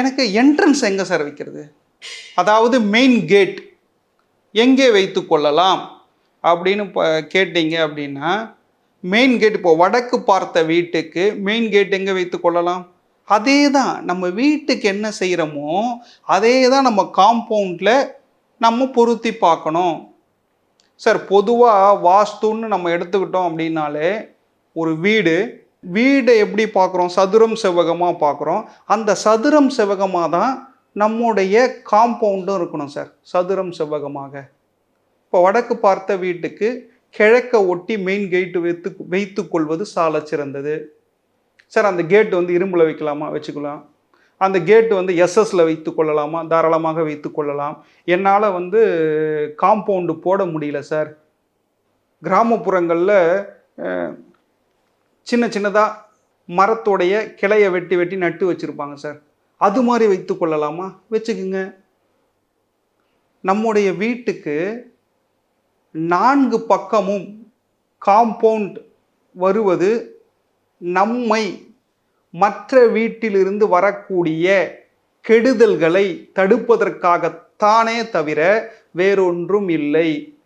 எனக்கு என்ட்ரன்ஸ் எங்கே சார் வைக்கிறது? அதாவது மெயின் கேட் எங்கே வைத்து கொள்ளலாம் அப்படின்னு கேட்டீங்க அப்படின்னா, மெயின் கேட் இப்போ வடக்கு பார்த்த வீட்டுக்கு மெயின் கேட் எங்கே வைத்து கொள்ளலாம்? அதே தான் நம்ம வீட்டுக்கு என்ன செய்கிறோமோ அதே தான் நம்ம காம்பவுண்டில் நம்ம பொருத்தி பார்க்கணும். சார் பொதுவாக வாஸ்துன்னு நம்ம எடுத்துக்கிட்டோம் அப்படின்னாலே ஒரு வீடை எப்படி பார்க்குறோம்? சதுரம் செவ்வகமாக பார்க்குறோம். அந்த சதுரம் செவ்வகமாக தான் நம்முடைய காம்பவுண்டும் இருக்கணும் சார், சதுரம் செவ்வகமாக. இப்போ வடக்கு பார்த்த வீட்டுக்கு கிழக்க ஒட்டி மெயின் கேட்டு வைத்து கொள்வது சால சிறந்தது. சார் அந்த கேட்டு வந்து இரும்பில் வைக்கலாமா? வச்சுக்கலாம். அந்த கேட்டு வந்து எஸ்எஸ்ல வைத்து கொள்ளலாமா? தாராளமாக வைத்து கொள்ளலாம். என்னால் வந்து காம்பவுண்டு போட முடியல சார். கிராமப்புறங்களில் சின்ன சின்னதாக மரத்தோடைய கிளையை வெட்டி வெட்டி நட்டு வச்சுருப்பாங்க சார். அது மாதிரி வைத்து கொள்ளலாமா? வச்சுக்குங்க. நம்முடைய வீட்டுக்கு 4 பக்கமும் காம்பவுண்ட் வருவது நம்மை மற்ற வீட்டிலிருந்து வரக்கூடிய கெடுதல்களை தடுப்பதற்காகத்தானே தவிர வேறொன்றும் இல்லை.